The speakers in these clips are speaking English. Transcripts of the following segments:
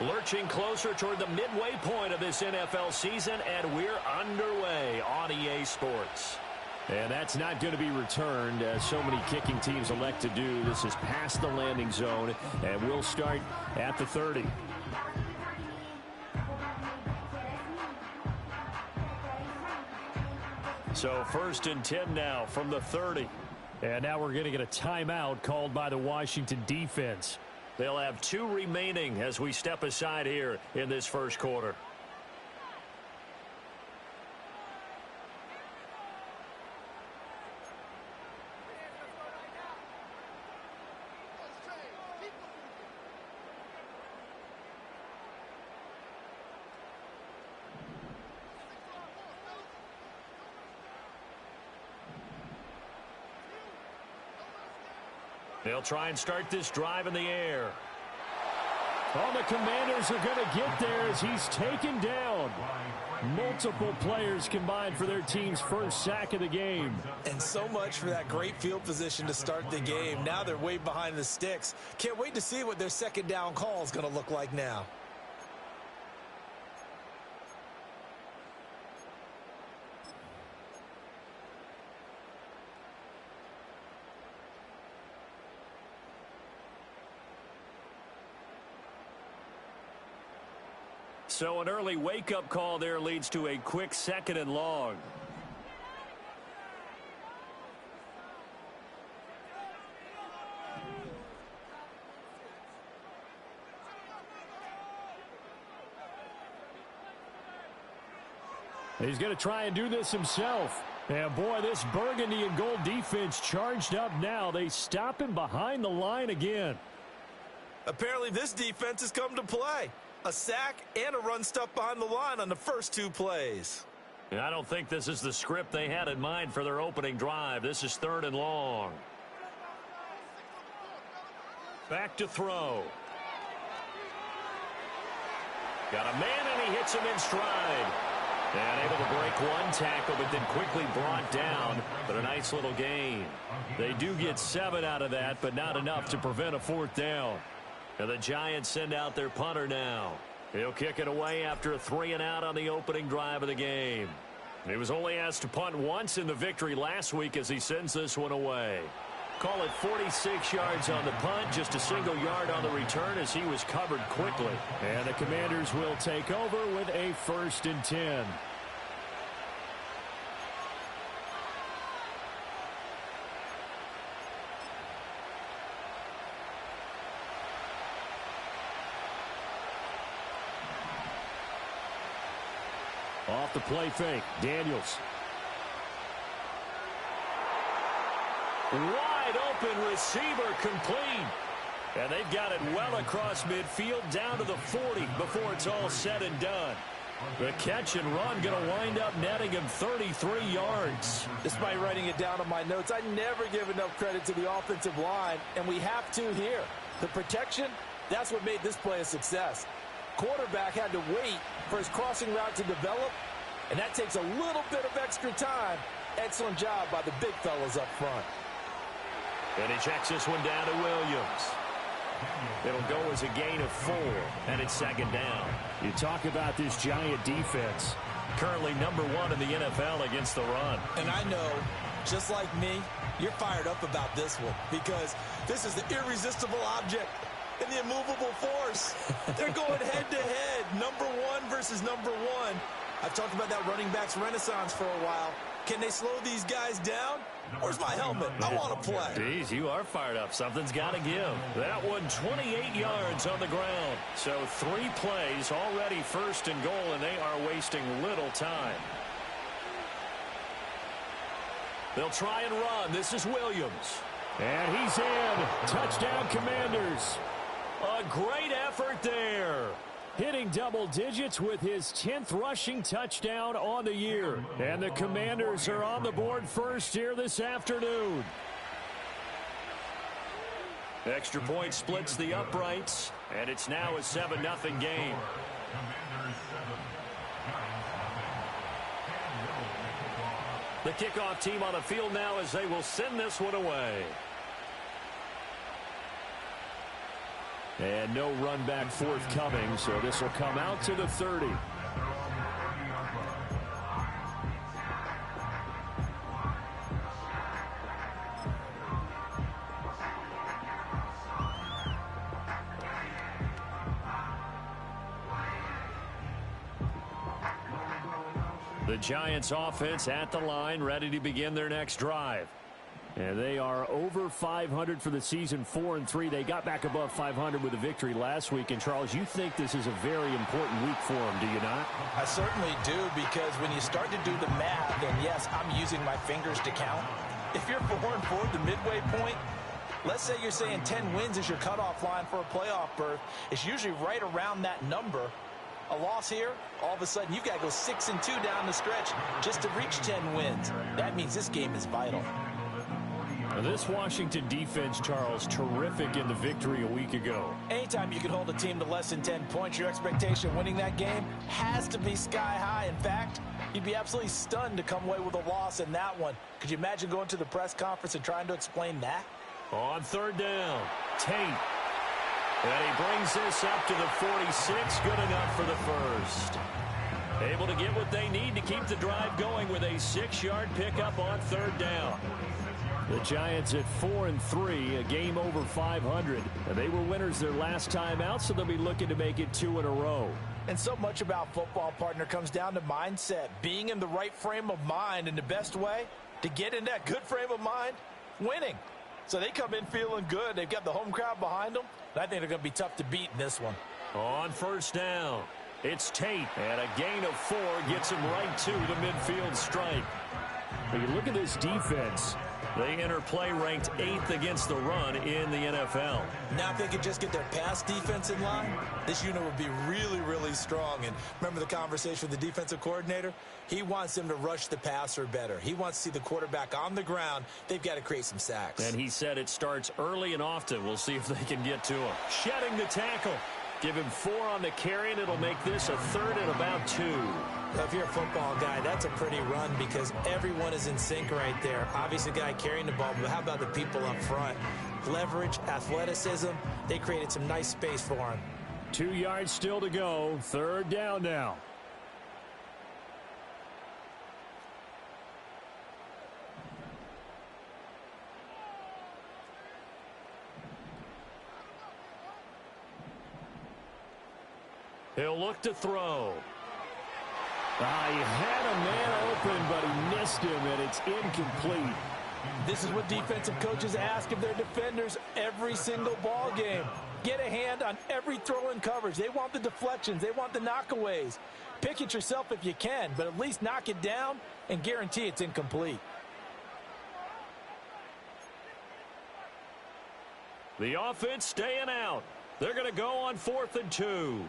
Lurching closer toward the midway point of this NFL season, and we're underway on EA Sports. And that's not going to be returned, as so many kicking teams elect to do. This is past the landing zone, and we'll start at the 30. So 1st and 10 now from the 30. And now we're going to get a timeout called by the Washington defense. They'll have 2 remaining as we step aside here in this first quarter. They'll try and start this drive in the air. Oh, the Commanders are going to get there as he's taken down. Multiple players combined for their team's first sack of the game. And so much for that great field position to start the game. Now they're way behind the sticks. Can't wait to see what their second down call is going to look like now. So an early wake-up call there leads to a quick 2nd and long. He's going to try and do this himself. And boy, this burgundy and gold defense charged up now. They stop him behind the line again. Apparently this defense has come to play. A sack and a run stuff behind the line on the first 2 plays. And I don't think this is the script they had in mind for their opening drive. This is 3rd and long. Back to throw. Got a man, and he hits him in stride. And able to break 1 tackle, but then quickly brought down. But a nice little gain. They do get 7 out of that, but not enough to prevent a 4th down. And the Giants send out their punter now. He'll kick it away after a 3-and-out on the opening drive of the game. He was only asked to punt once in the victory last week as he sends this one away. Call it 46 yards on the punt, just a single yard on the return as he was covered quickly. And the Commanders will take over with a 1st and 10. Off the play fake, Daniels. Wide open receiver complete. And they've got it well across midfield down to the 40 before it's all said and done. The catch and run going to wind up netting him 33 yards. Despite writing it down on my notes, I never give enough credit to the offensive line, and we have to here. The protection, that's what made this play a success. Quarterback had to wait for his crossing route to develop, and that takes a little bit of extra time. Excellent job by the big fellas up front. And he checks this one down to Williams. It'll go as a gain of 4, and it's 2nd down. You talk about this Giant defense. Currently number 1 in the NFL against the run. And I know, just like me, you're fired up about this one because this is the irresistible object and the immovable force. They're going head-to-head, number 1 versus number 1. I've talked about that running backs renaissance for a while. Can they slow these guys down? Where's my helmet? I want to play. Jeez, you are fired up. Something's got to give. That one 28 yards on the ground. So 3 plays already 1st and goal, and they are wasting little time. They'll try and run. This is Williams. And he's in. Touchdown, Commanders. A great effort there. Hitting double digits with his 10th rushing touchdown on the year. And the Commanders are on the board first here this afternoon. Extra point splits the uprights, and it's now a 7-0 game. The kickoff team on the field now as they will send this one away. And no run back forthcoming, so this will come out to the 30. The Giants offense at the line, ready to begin their next drive. And they are over 500 for the season, 4-3. They got back above 500 with a victory last week. And, Charles, you think this is a very important week for them, do you not? I certainly do, because when you start to do the math, and yes, I'm using my fingers to count. If you're 4-4, the midway point, let's say you're saying 10 wins is your cutoff line for a playoff berth. It's usually right around that number. A loss here, all of a sudden you've got to go 6-2 down the stretch just to reach 10 wins. That means this game is vital. Now this Washington defense, Charles, terrific in the victory a week ago. Anytime you can hold a team to less than 10 points, your expectation of winning that game has to be sky high. In fact, you'd be absolutely stunned to come away with a loss in that one. Could you imagine going to the press conference and trying to explain that? On third down, Tate. And he brings this up to the 46. Good enough for the first. Able to get what they need to keep the drive going with a 6-yard pickup on third down. The Giants at 4-3, a game over 500. And they were winners their last time out, so they'll be looking to make it 2 in a row. And so much about football, partner, comes down to mindset. Being in the right frame of mind, and the best way to get in that good frame of mind, winning. So they come in feeling good. They've got the home crowd behind them. I think they're going to be tough to beat in this one. On first down, it's Tate. And a gain of 4 gets him right to the midfield stripe. When you look at this defense, they enter play ranked 8th against the run in the NFL. Now if they could just get their pass defense in line, this unit would be really, really strong. And remember the conversation with the defensive coordinator? He wants them to rush the passer better. He wants to see the quarterback on the ground. They've got to create some sacks. And he said it starts early and often. We'll see if they can get to him. Shedding the tackle. Give him 4 on the carry, and it'll make this a 3rd and about 2. Now, if you're a football guy, that's a pretty run because everyone is in sync right there. Obviously, the guy carrying the ball, but how about the people up front? Leverage, athleticism, they created some nice space for him. 2 yards still to go. Third down now. He'll look to throw. He had a man open, but he missed him, and it's incomplete. This is what defensive coaches ask of their defenders every single ball game. Get a hand on every throw in coverage. They want the deflections. They want the knockaways. Pick it yourself if you can, but at least knock it down and guarantee it's incomplete. The offense staying out. They're going to go on 4th and 2.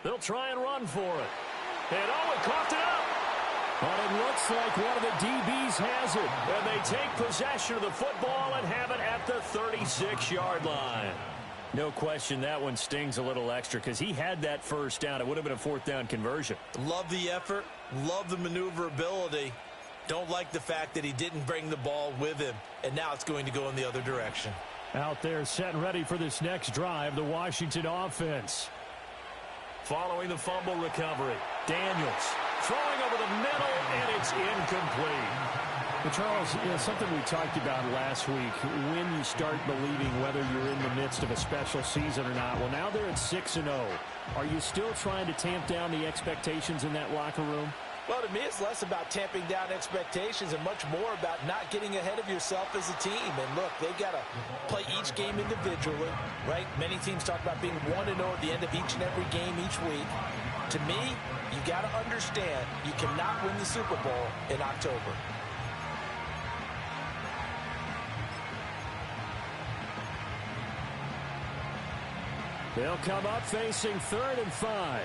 They'll try and run for it. And he coughed it up. But it looks like one of the DBs has it. And they take possession of the football and have it at the 36-yard line. No question that one stings a little extra because he had that first down. It would have been a 4th down conversion. Love the effort. Love the maneuverability. Don't like the fact that he didn't bring the ball with him. And now it's going to go in the other direction. Out there set and ready for this next drive, the Washington offense. Following the fumble recovery, Daniels throwing over the middle, and it's incomplete. But Charles, something we talked about last week, when you start believing whether you're in the midst of a special season or not. Well, now they're at 6-0. Are you still trying to tamp down the expectations in that locker room? Well, to me, it's less about tamping down expectations and much more about not getting ahead of yourself as a team. And look, they've got to play each game individually, right? Many teams talk about being 1-0 at the end of each and every game each week. To me, you got to understand you cannot win the Super Bowl in October. They'll come up facing 3rd and 5.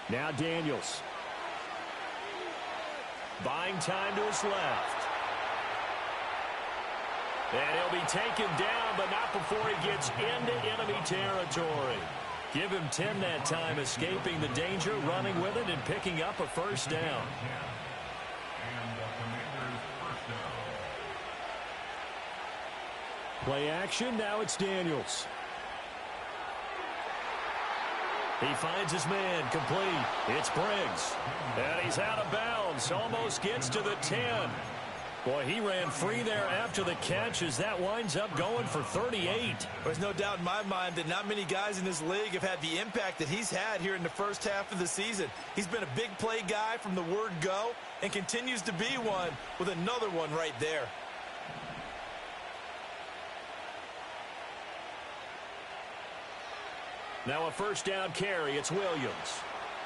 Now Daniels. Buying time to his left. And he'll be taken down, but not before he gets into enemy territory. Give him 10 that time, escaping the danger, running with it, and picking up a first down. Play action, now it's Daniels. He finds his man, complete. It's Briggs. And he's out of bounds, almost gets to the 10. Boy, he ran free there after the catch as that winds up going for 38. There's no doubt in my mind that not many guys in this league have had the impact that he's had here in the first half of the season. He's been a big play guy from the word go and continues to be one with another one right there. Now a first down carry. It's Williams.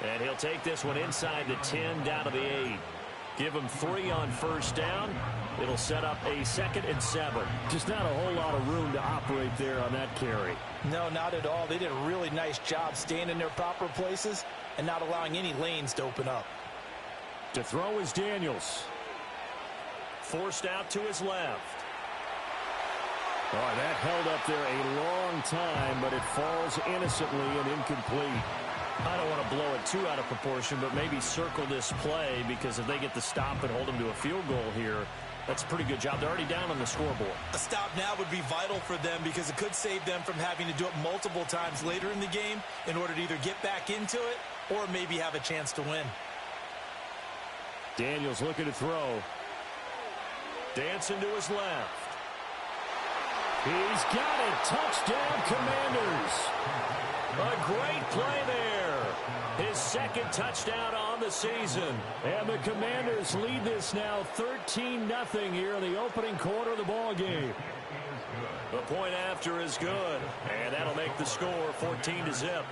And he'll take this one inside the 10 down to the 8. Give him 3 on first down. It'll set up a 2nd and 7. Just not a whole lot of room to operate there on that carry. No, not at all. They did a really nice job staying in their proper places and not allowing any lanes to open up. To throw is Daniels. Forced out to his left. Oh, that held up there a long time, but it falls innocently and incomplete. I don't want to blow it too out of proportion, but maybe circle this play, because if they get the stop and hold them to a field goal here, that's a pretty good job. They're already down on the scoreboard. A stop now would be vital for them because it could save them from having to do it multiple times later in the game in order to either get back into it or maybe have a chance to win. Daniels looking to throw. Dancing to his left. He's got it. Touchdown, Commanders. A great play there. His 2nd touchdown on the season. And the Commanders lead this now 13-0 here in the opening quarter of the ball game. The point after is good. And that'll make the score 14-0.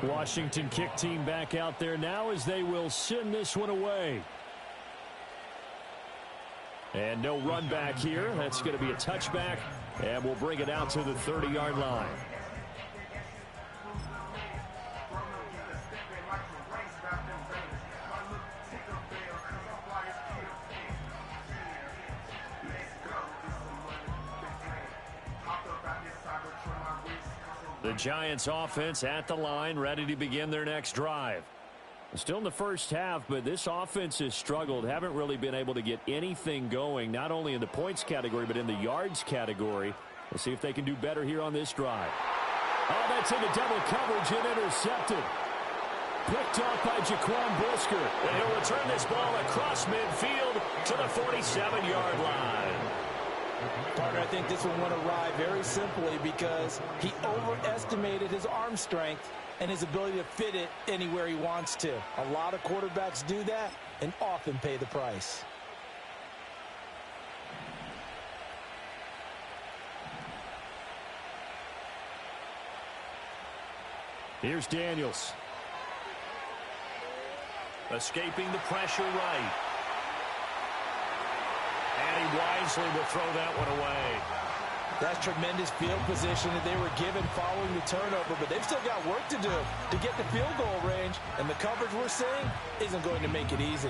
Washington kick team back out there now as they will send this one away. And no run back here. That's going to be a touchback. And we'll bring it out to the 30-yard line. The Giants offense at the line, ready to begin their next drive. Still in the first half, but this offense has struggled. Haven't really been able to get anything going, not only in the points category, but in the yards category. We'll see if they can do better here on this drive. Oh, that's into double coverage and intercepted. Picked off by Jaquan Brisker. And he'll return this ball across midfield to the 47-yard line. Partner, I think this one went awry very simply because he overestimated his arm strength and his ability to fit it anywhere he wants to. A lot of quarterbacks do that and often pay the price. Here's Daniels. Escaping the pressure right. And he wisely will throw that one away. That's tremendous field position that they were given following the turnover, but they've still got work to do to get the field goal range, and the coverage we're seeing isn't going to make it easy.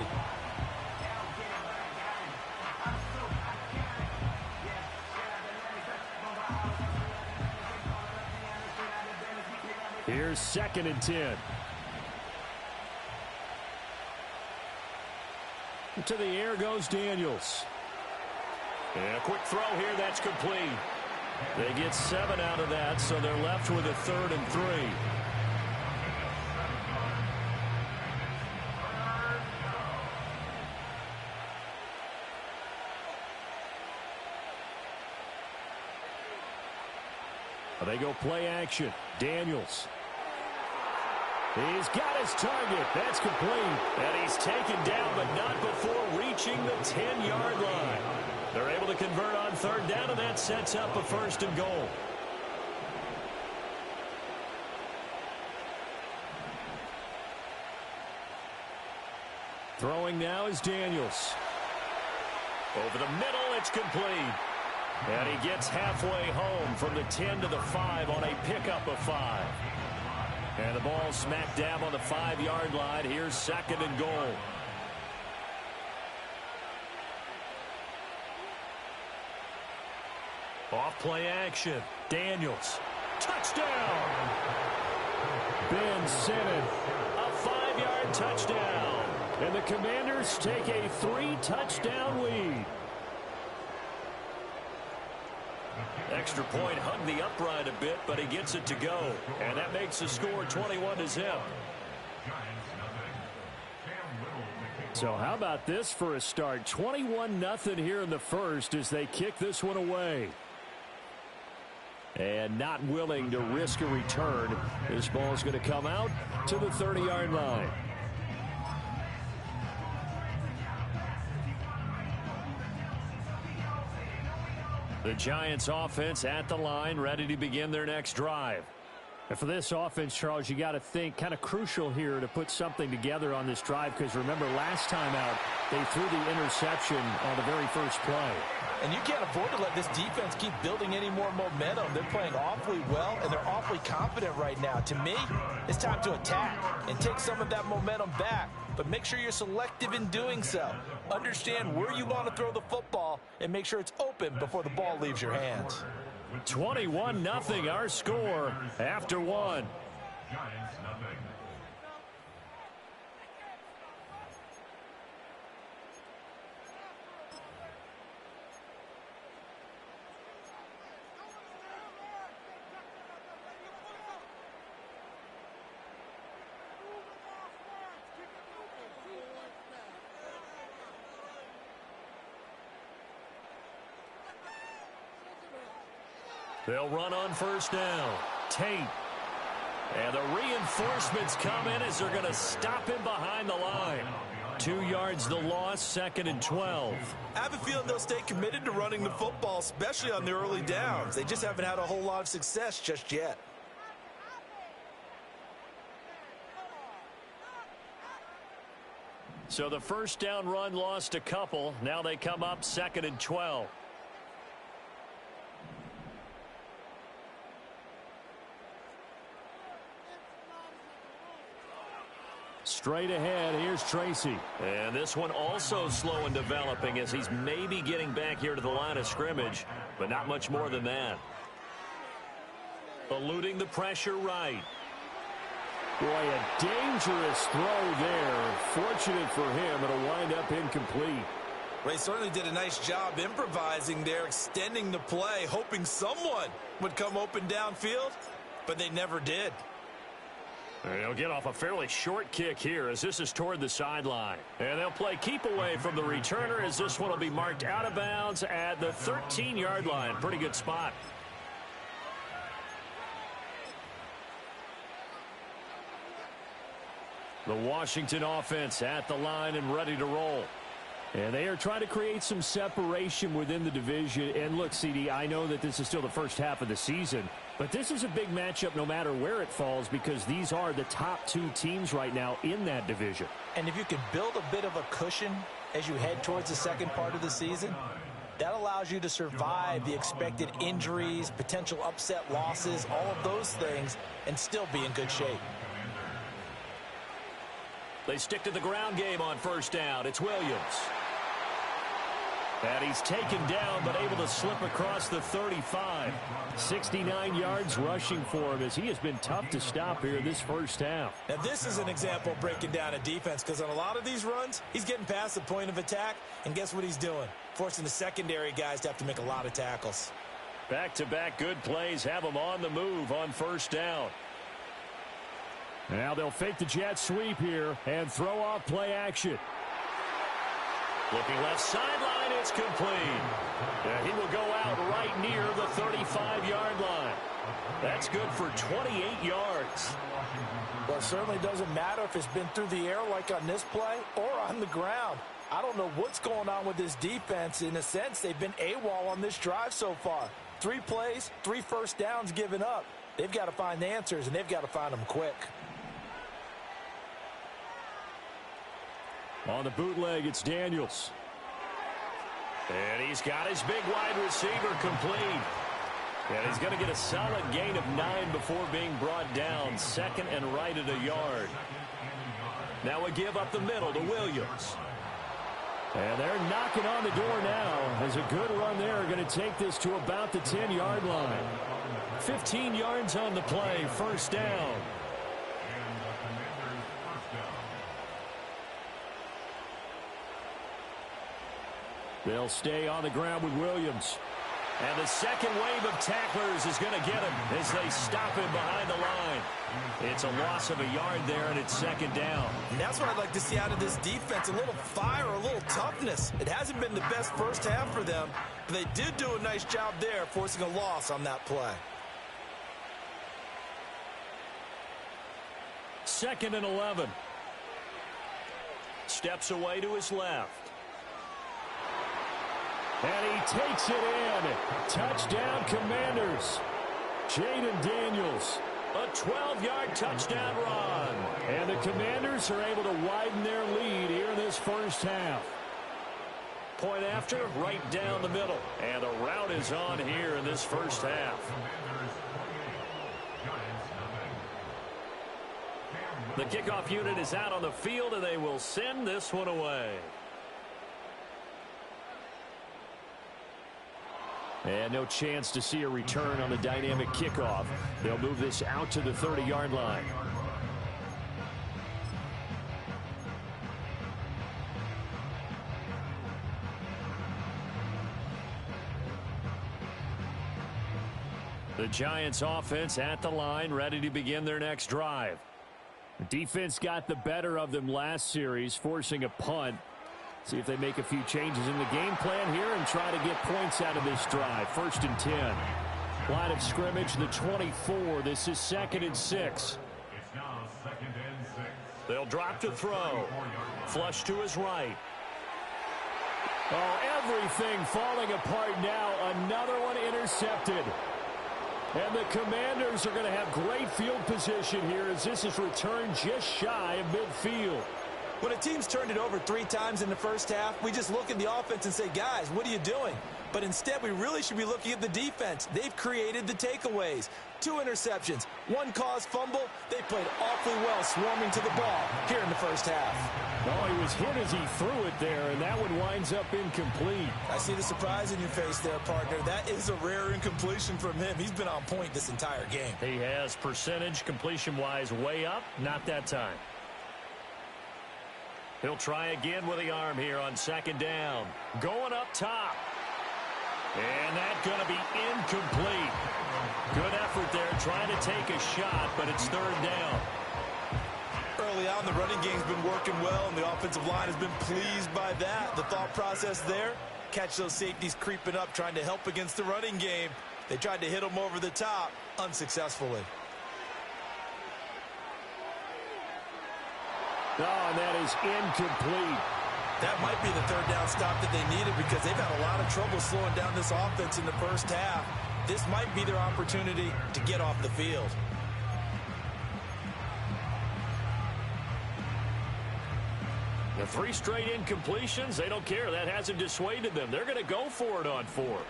Here's 2nd and 10. To the air goes Daniels. And a quick throw here, that's complete. They get 7 out of that, so they're left with a 3rd and 3. They go play action. Daniels. He's got his target. That's complete. And he's taken down, but not before reaching the 10-yard line. They're able to convert on 3rd down, and that sets up a 1st and goal. Throwing now is Daniels. Over the middle, it's complete. And he gets halfway home from the 10 to the 5 on a pickup of 5. And the ball smack dab on the 5-yard line. Here's 2nd and goal. Off play action. Daniels. Touchdown! Ben Simmons. A 5-yard touchdown. And the Commanders take a 3-touchdown lead. Extra point hugged the upright a bit, but he gets it to go. And that makes the score 21-0. So how about this for a start? 21-0 here in the first as they kick this one away. And not willing to risk a return. This ball's going to come out to the 30-yard line. The Giants offense at the line, ready to begin their next drive. And for this offense, Charles, you got to think kind of crucial here to put something together on this drive, because remember last time out they threw the interception on the very first play. And you can't afford to let this defense keep building any more momentum. They're playing awfully well, and they're awfully confident right now. To me, it's time to attack and take some of that momentum back. But make sure you're selective in doing so. Understand where you want to throw the football and make sure it's open before the ball leaves your hands. 21-0 our score after one. They'll run on first down. Tate. And the reinforcements come in as they're going to stop him behind the line. 2 yards the loss, 2nd and 12. I have a feeling they'll stay committed to running the football, especially on the early downs. They just haven't had a whole lot of success just yet. So the first down run lost a couple. Now they come up 2nd and 12. Straight ahead, here's Tracy. And this one also slow in developing as he's maybe getting back here to the line of scrimmage, but not much more than that. Eluding the pressure right. Boy, a dangerous throw there. Fortunate for him, it'll wind up incomplete. Ray certainly did a nice job improvising there, extending the play, hoping someone would come open downfield, but they never did. They'll get off a fairly short kick here as this is toward the sideline. And they'll play keep away from the returner as this one will be marked out of bounds at the 13-yard line. Pretty good spot. The Washington offense at the line and ready to roll. And they are trying to create some separation within the division. And look, CD, I know that this is still the first half of the season, but this is a big matchup no matter where it falls, because these are the top 2 teams right now in that division. And if you can build a bit of a cushion as you head towards the second part of the season, that allows you to survive the expected injuries, potential upset losses, all of those things, and still be in good shape. They stick to the ground game on first down. It's Williams. And he's taken down, but able to slip across the 35. 69 yards rushing for him as he has been tough to stop here this first half. Now, this is an example of breaking down a defense, because on a lot of these runs, he's getting past the point of attack, and guess what he's doing? Forcing the secondary guys to have to make a lot of tackles. Back-to-back good plays have them on the move on first down. Now they'll fake the jet sweep here and throw off play action. Looking left sideline, it's complete. And he will go out right near the 35-yard line. That's good for 28 yards. Well, it certainly doesn't matter if it's been through the air like on this play or on the ground. I don't know what's going on with this defense. In a sense, they've been AWOL on this drive so far. 3 plays, 3 first downs given up. They've got to find the answers, and they've got to find them quick. On the bootleg, it's Daniels. And he's got his big wide receiver complete. And he's going to get a solid gain of 9 before being brought down. 2nd and right at a yard. Now a give up the middle to Williams. And they're knocking on the door now. As a good run there, going to take this to about the 10-yard line. 15 yards on the play, first down. They'll stay on the ground with Williams. And the second wave of tacklers is going to get him as they stop him behind the line. It's a loss of a yard there, and it's second down. And that's what I'd like to see out of this defense, a little fire, a little toughness. It hasn't been the best first half for them, but they did do a nice job there, forcing a loss on that play. Second and 11. Steps away to his left. And he takes it in. Touchdown, Commanders. Jaden Daniels. A 12-yard touchdown run. And the Commanders are able to widen their lead here in this first half. Point after, right down the middle. And the route is on here in this first half. The kickoff unit is out on the field, and they will send this one away. And no chance to see a return on the dynamic kickoff. They'll move this out to the 30-yard line. The Giants offense at the line, ready to begin their next drive. The defense got the better of them last series, forcing a punt. See if they make a few changes in the game plan here and try to get points out of this drive. First and 10. Line of scrimmage, the 24. This is second and 6. They'll drop to throw. Flush to his right. Oh, everything falling apart now. Another one intercepted. And the Commanders are going to have great field position here as this is returned just shy of midfield. When a team's turned it over 3 times in the first half, we just look at the offense and say, guys, what are you doing? But instead, we really should be looking at the defense. They've created the takeaways. 2 interceptions, 1 caused fumble. They played awfully well swarming to the ball here in the first half. Oh, he was hit as he threw it there, and that one winds up incomplete. I see the surprise in your face there, partner. That is a rare incompletion from him. He's been on point this entire game. He has percentage completion-wise way up, not that time. He'll try again with the arm here on second down. Going up top. And that's going to be incomplete. Good effort there trying to take a shot, but it's third down. Early on, the running game's been working well, and the offensive line has been pleased by that. The thought process there, catch those safeties creeping up, trying to help against the running game. They tried to hit them over the top, unsuccessfully. Oh, and that is incomplete. That might be the third down stop that they needed because they've had a lot of trouble slowing down this offense in the first half. This might be their opportunity to get off the field. The 3 straight incompletions, they don't care. That hasn't dissuaded them. They're going to go for it on 4th.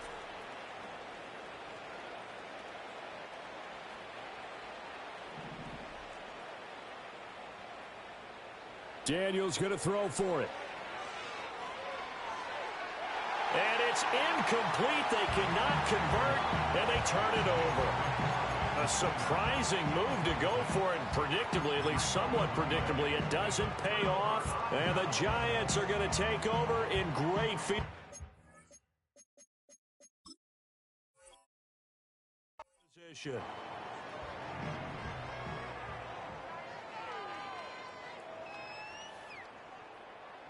Daniels going to throw for it. And it's incomplete. They cannot convert, and they turn it over. A surprising move to go for it, predictably, at least somewhat predictably. It doesn't pay off, and the Giants are going to take over in great field position.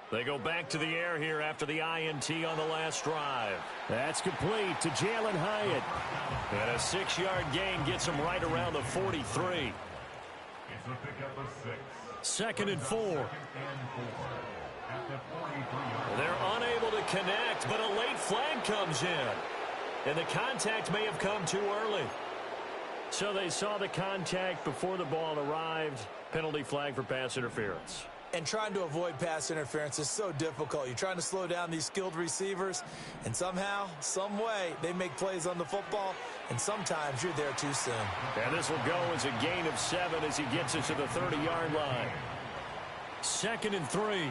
They go back to the air here after the INT on the last drive. That's complete to Jalen Hyatt. And a 6-yard gain gets him right around the 43. Second and 4. They're unable to connect, but a late flag comes in. And the contact may have come too early. So they saw the contact before the ball arrived. Penalty flag for pass interference. And trying to avoid pass interference is so difficult. You're trying to slow down these skilled receivers, and somehow, some way, they make plays on the football, and sometimes you're there too soon. And this will go as a gain of 7 as he gets it to the 30-yard line. Second and 3.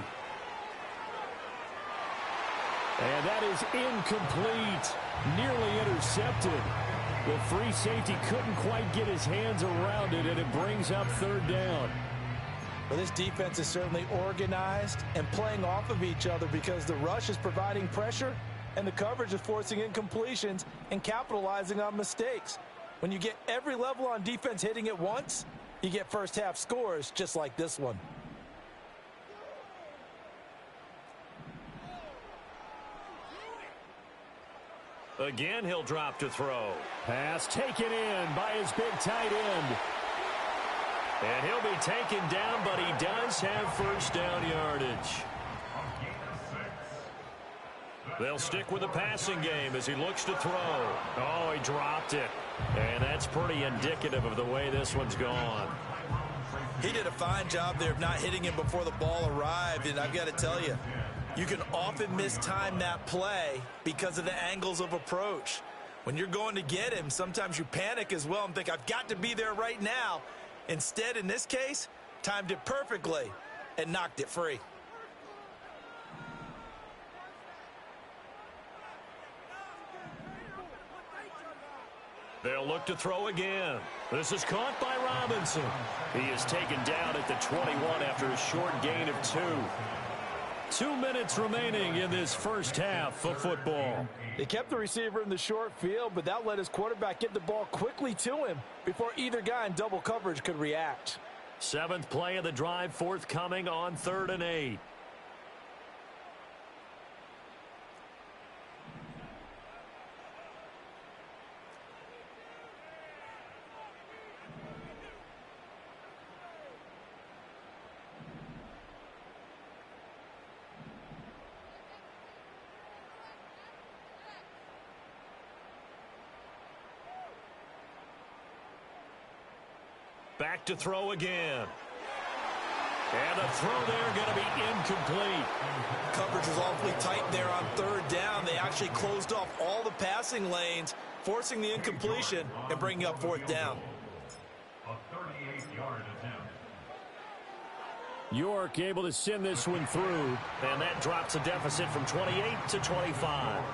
And that is incomplete. Nearly intercepted. The free safety couldn't quite get his hands around it, and it brings up third down. Well, this defense is certainly organized and playing off of each other because the rush is providing pressure and the coverage is forcing incompletions and capitalizing on mistakes. When you get every level on defense hitting at once, you get first half scores just like this one. Again, he'll drop to throw. Pass taken in by his big tight end. And he'll be taken down, but he does have first down yardage. They'll stick with the passing game as he looks to throw. Oh, he dropped it. And that's pretty indicative of the way this one's gone. He did a fine job there of not hitting him before the ball arrived, and I've got to tell you, you can often mistime that play because of the angles of approach. When you're going to get him, sometimes you panic as well and think, I've got to be there right now. Instead, in this case, timed it perfectly and knocked it free. They'll look to throw again. This is caught by Robinson. He is taken down at the 21 after a short gain of 2. 2 minutes remaining in this first half of football. They kept the receiver in the short field, but that let his quarterback get the ball quickly to him before either guy in double coverage could react. 7th play of the drive forthcoming on 3rd and 8. Back to throw again. And the throw there going to be incomplete. Coverage was awfully tight there on 3rd down. They actually closed off all the passing lanes, forcing the incompletion and bringing up 4th down. York able to send this one through. And that drops a deficit from 28 to 25.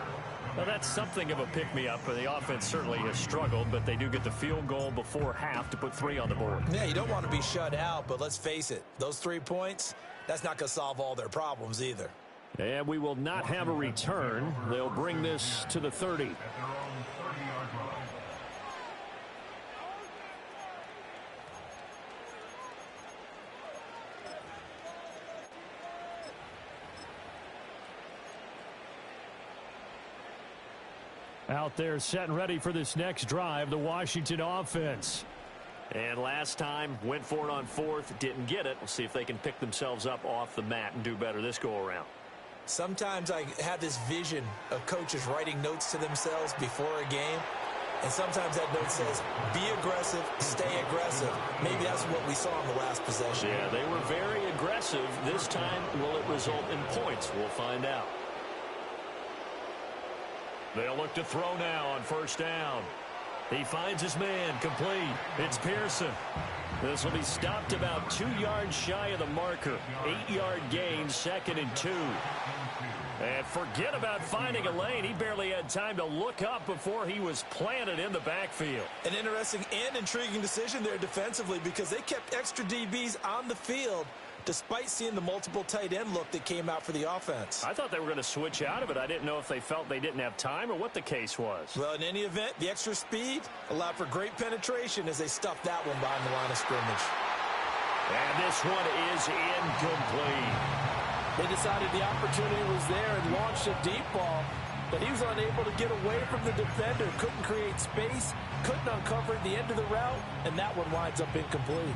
Well, that's something of a pick-me-up. The offense certainly has struggled, but they do get the field goal before half to put 3 on the board. Yeah, you don't want to be shut out, but let's face it, those 3 points, that's not going to solve all their problems either. And we will not have a return. They'll bring this to the 30. Out there set and ready for this next drive, the Washington offense. And last time, went for it on 4th, didn't get it. We'll see if they can pick themselves up off the mat and do better this go-around. Sometimes I have this vision of coaches writing notes to themselves before a game, and sometimes that note says, be aggressive, stay aggressive. Maybe that's what we saw in the last possession. Yeah, they were very aggressive. This time, will it result in points? We'll find out. They'll look to throw now on 1st down. He finds his man, complete. It's Pearson. This will be stopped about 2 yards shy of the marker. 8-yard gain, 2nd and 2. And forget about finding a lane. He barely had time to look up before he was planted in the backfield. An interesting and intriguing decision there defensively because they kept extra DBs on the field despite seeing the multiple tight end look that came out for the offense. I thought they were going to switch out of it. I didn't know if they felt they didn't have time or what the case was. Well, in any event, the extra speed allowed for great penetration as they stuffed that one behind the line of scrimmage. And this one is incomplete. They decided the opportunity was there and launched a deep ball, but he was unable to get away from the defender, couldn't create space, couldn't uncover the end of the route, and that one winds up incomplete.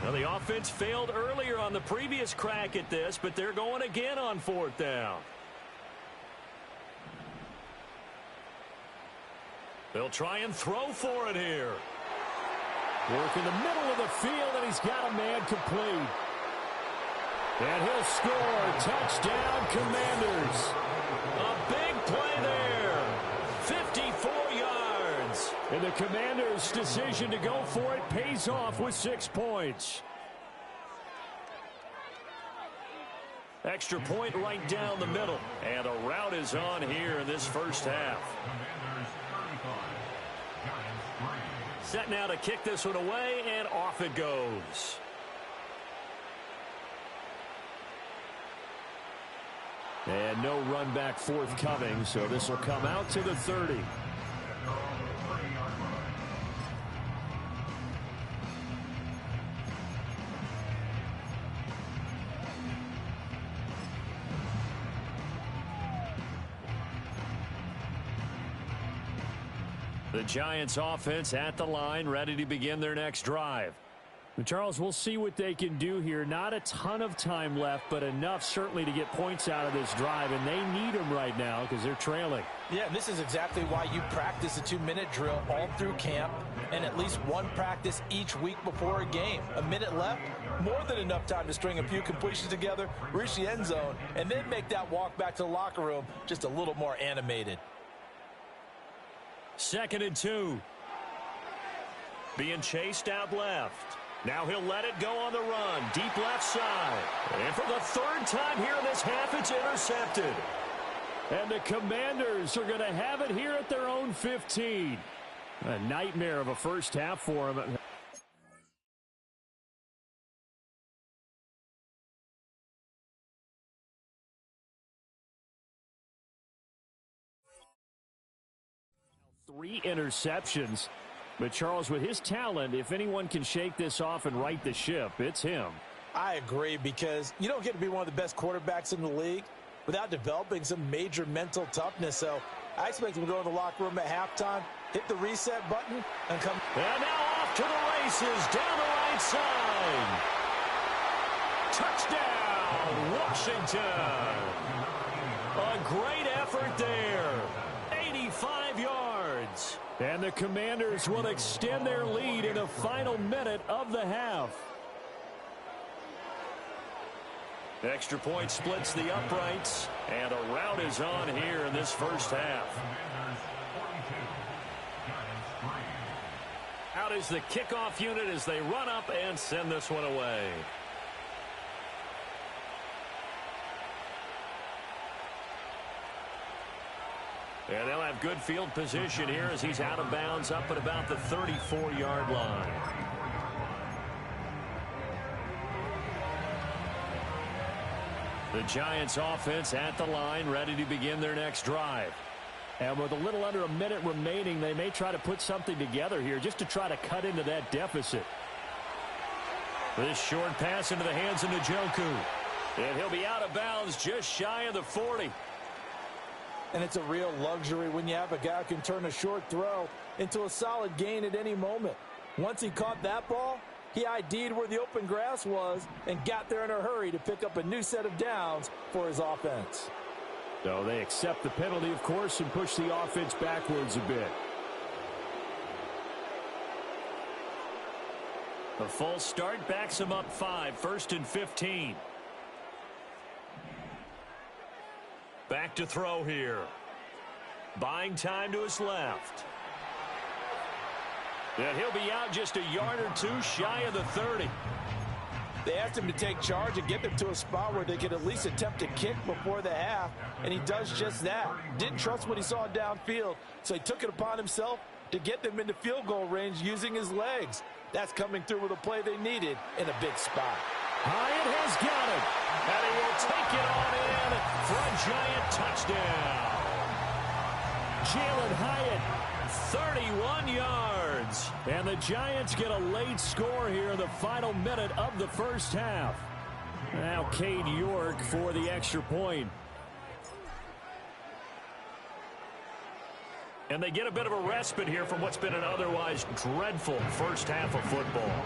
Well, the offense failed earlier on the previous crack at this, but they're going again on 4th down. They'll try and throw for it here. Work in the middle of the field, and he's got a man complete. And he'll score. Touchdown, Commanders. A big play there. 54 yards. And the Commanders' decision to go for it pays off with 6 points. Extra point right down the middle. And a rout is on here in this first half. Set now to kick this one away, and off it goes. And no run back forthcoming, so this will come out to the 30. The Giants offense at the line, ready to begin their next drive. And Charles, we'll see what they can do here. Not a ton of time left, but enough certainly to get points out of this drive, and they need them right now because they're trailing. Yeah, and this is exactly why you practice a 2-minute drill all through camp and at least one practice each week before a game. A minute left, more than enough time to string a few completions together, reach the end zone, and then make that walk back to the locker room just a little more animated. 2nd and 2. Being chased out left. Now he'll let it go on the run. Deep left side. And for the 3rd time here in this half, it's intercepted. And the Commanders are going to have it here at their own 15. A nightmare of a first half for them. Three interceptions. But, Charles, with his talent, if anyone can shake this off and right the ship, it's him. I agree, because you don't get to be one of the best quarterbacks in the league without developing some major mental toughness. So I expect him to go in the locker room at halftime, hit the reset button, and come. And now off to the races down the right side. Touchdown, Washington. A great effort there. 85 yards. And the Commanders will extend their lead in the final minute of the half. Extra point splits the uprights, and a rout is on here in this first half. Out is the kickoff unit as they run up and send this one away. And they'll have good field position here as he's out of bounds up at about the 34-yard line. The Giants offense at the line, ready to begin their next drive. And with a little under a minute remaining, they may try to put something together here just to try to cut into that deficit. This short pass into the hands of Njoku. And he'll be out of bounds just shy of the 40. And it's a real luxury when you have a guy who can turn a short throw into a solid gain at any moment. Once he caught that ball, he ID'd where the open grass was and got there in a hurry to pick up a new set of downs for his offense. So they accept the penalty, of course, and push the offense backwards a bit. A false start backs him up 5, 1st and 15. Back to throw here. Buying time to his left. And he'll be out just a yard or two shy of the 30. They asked him to take charge and get them to a spot where they could at least attempt a kick before the half, and he does just that. Didn't trust what he saw downfield, so he took it upon himself to get them into field goal range using his legs. That's coming through with a play they needed in a big spot. Hyatt has got it. And he will take it on in for a Giant touchdown. Jalen Hyatt, 31 yards. And the Giants get a late score here in the final minute of the first half. Now Cade York for the extra point. And they get a bit of a respite here from what's been an otherwise dreadful first half of football.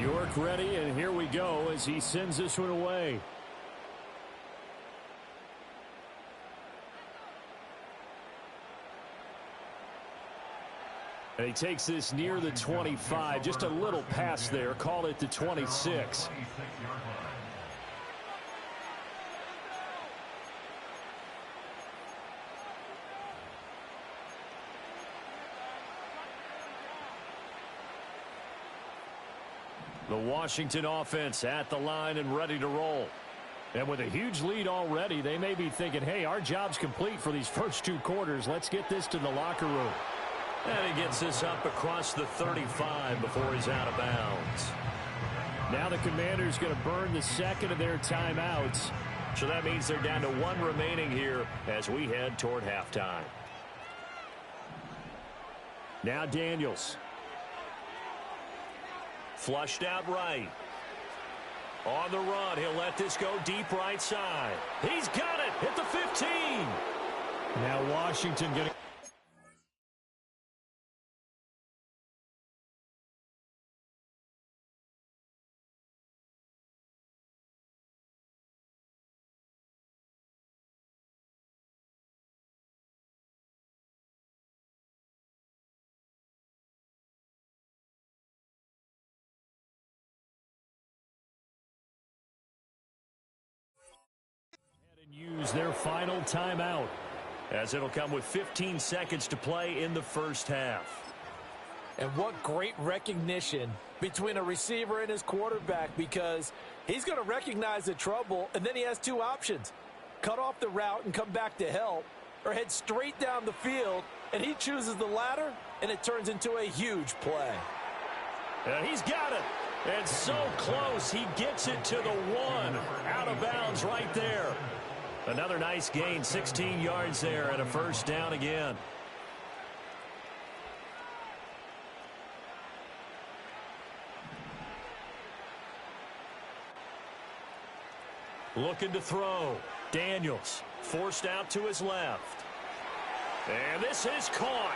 York ready, and here we go as he sends this one away. And he takes this near the 25, just a little pass there, call it the 26. The Washington offense at the line and ready to roll. And with a huge lead already, they may be thinking, hey, our job's complete for these first 2 quarters. Let's get this to the locker room. And he gets this up across the 35 before he's out of bounds. Now the Commanders going to burn the second of their timeouts. So that means they're down to 1 remaining here as we head toward halftime. Now Daniels. Flushed out right. On the run, he'll let this go deep right side. He's got it at the 15. Now Washington going to... use their final timeout, as it'll come with 15 seconds to play in the first half. And what great recognition between a receiver and his quarterback, because he's going to recognize the trouble, and then he has 2 options. Cut off the route and come back to help, or head straight down the field, and he chooses the latter, and it turns into a huge play. And he's got it. And so close, he gets it to the 1. Out of bounds right there. Another nice gain, 16 yards there, and a first down again. Looking to throw. Daniels forced out to his left. And this is caught.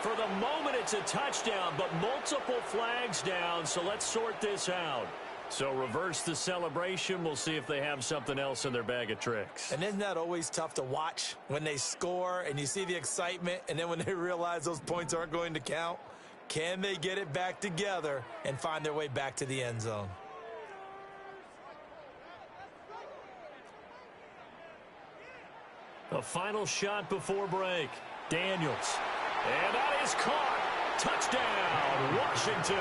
For the moment, it's a touchdown, but multiple flags down, so let's sort this out. So reverse the celebration. We'll see if they have something else in their bag of tricks. And isn't that always tough to watch when they score and you see the excitement, and then when they realize those points aren't going to count? Can they get it back together and find their way back to the end zone? A final shot before break. Daniels. And that is caught. Touchdown, Washington.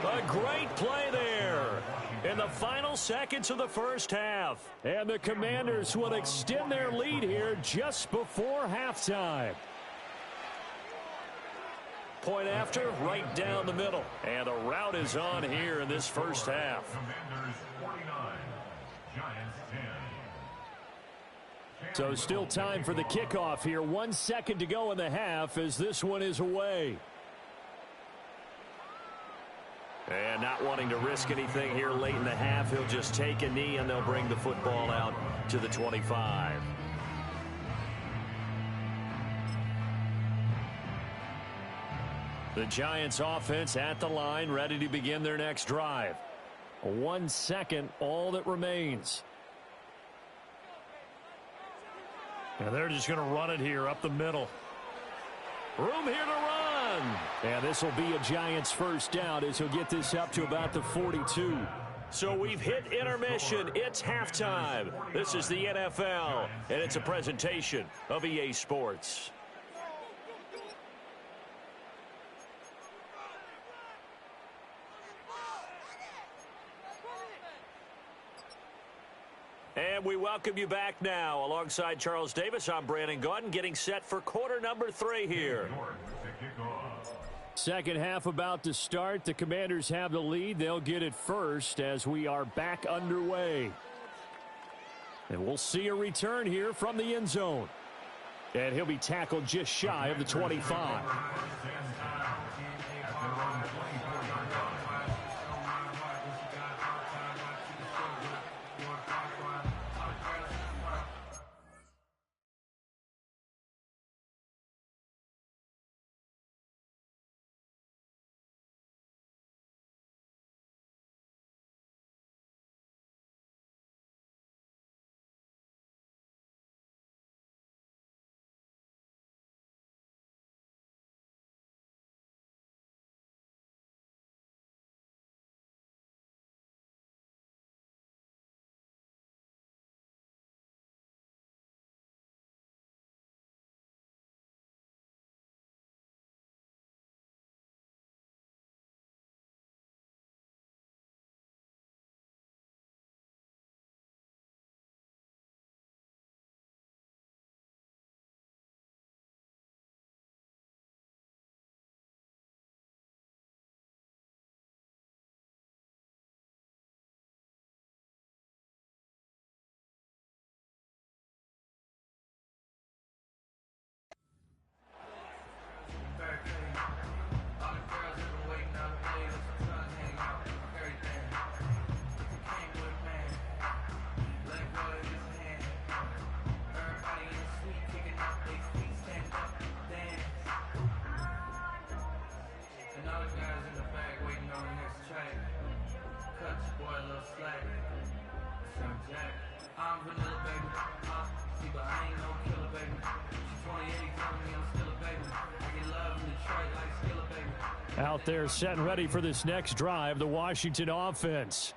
A great play there in the final seconds of the first half. And the Commanders will extend their lead here just before halftime. Point after, right down the middle. And a rout is on here in this first half. Commanders 49, Giants 10. So still time for the kickoff here. 1 second to go in the half as this one is away. And not wanting to risk anything here late in the half, he'll just take a knee and they'll bring the football out to the 25. The Giants offense at the line, ready to begin their next drive. 1 second, all that remains. And they're just going to run it here up the middle. Room here to run. And this will be a Giants first down as he'll get this up to about the 42. So we've hit intermission. It's halftime. This is the NFL, and it's a presentation of EA Sports. And we welcome you back now. Alongside Charles Davis, I'm Brandon Gaudin, getting set for quarter number 3 here. Second half about to start. The Commanders have the lead. They'll get it first as we are back underway. And we'll see a return here from the end zone. And he'll be tackled just shy of the 25. Out there set and ready for this next drive, the Washington offense.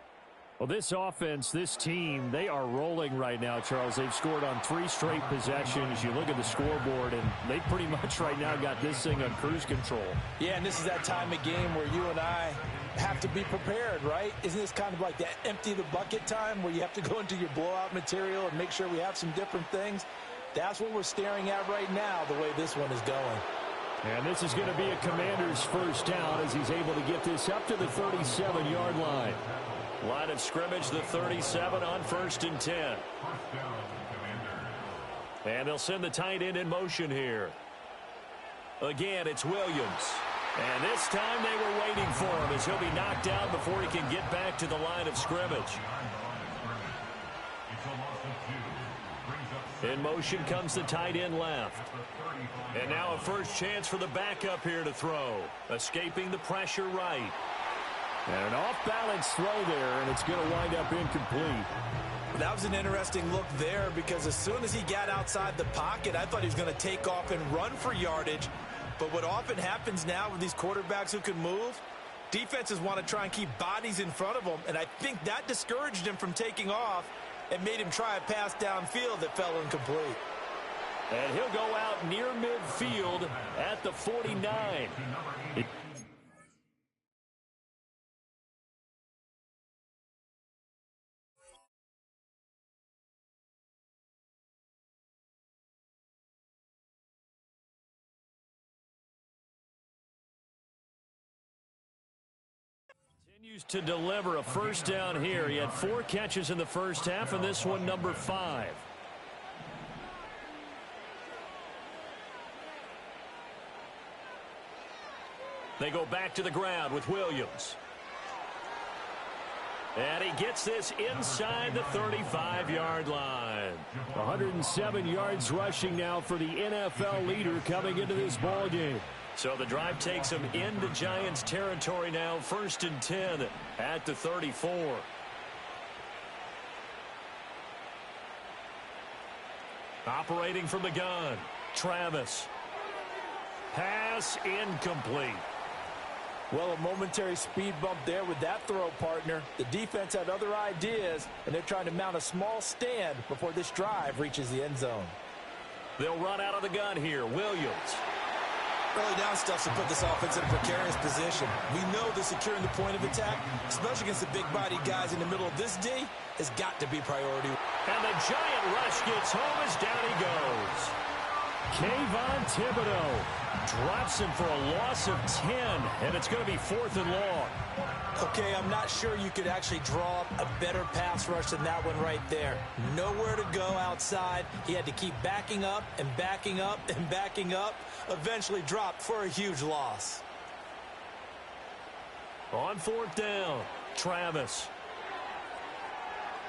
Well, this offense, this team, they are rolling right now, Charles. They've scored on 3 straight possessions. You look at the scoreboard, and they pretty much right now got this thing on cruise control. Yeah, and this is that time of game where you and I have to be prepared, right? Isn't this kind of like that empty the bucket time where you have to go into your blowout material and make sure we have some different things? That's what we're staring at right now, the way this one is going. And this is going to be a Commander's first down as he's able to get this up to the 37-yard line. Line of scrimmage, the 37 on 1st and 10. And they'll send the tight end in motion here. Again, it's Williams. And this time they were waiting for him as he'll be knocked down before he can get back to the line of scrimmage. In motion comes the tight end left. And now a first chance for the backup here to throw. Escaping the pressure right. And an off-balance throw there, and it's going to wind up incomplete. That was an interesting look there because as soon as he got outside the pocket, I thought he was going to take off and run for yardage. But what often happens now with these quarterbacks who can move, defenses want to try and keep bodies in front of them, and I think that discouraged him from taking off and made him try a pass downfield that fell incomplete. And he'll go out near midfield at the 49. Continues to deliver a first down here. He had 4 catches in the first half, and this one number 5. They go back to the ground with Williams. And he gets this inside the 35-yard line. 107 yards rushing now for the NFL leader coming into this ballgame. So the drive takes him into Giants territory now. 1st and 10 at the 34. Operating from the gun, Travis. Pass incomplete. Well, a momentary speed bump there with that throw, partner. The defense had other ideas, and they're trying to mount a small stand before this drive reaches the end zone. They'll run out of the gun here. Williams. Early down stuff to put this offense in a precarious position. We know that securing the point of attack, especially against the big-bodied guys in the middle of this D, has got to be priority. And the Giant rush gets home as down he goes. Kayvon Thibodeau drops him for a loss of 10, and it's going to be 4th and long. Okay, I'm not sure you could actually draw up a better pass rush than that one right there. Nowhere to go outside. He had to keep backing up and backing up and backing up. Eventually dropped for a huge loss. On 4th down, Travis.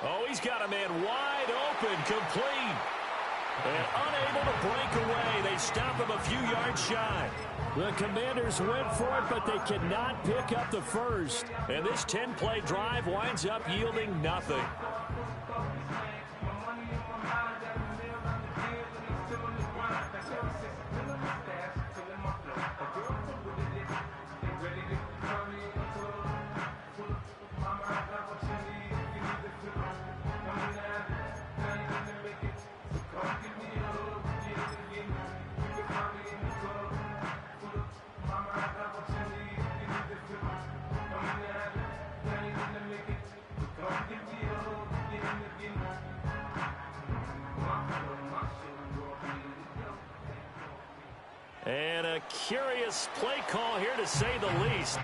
Oh, he's got a man wide open, complete. And unable to break away. They stop him a few yards shy. The Commanders went for it, but they cannot pick up the first. And this 10-play drive winds up yielding nothing. And a curious play call here, to say the least.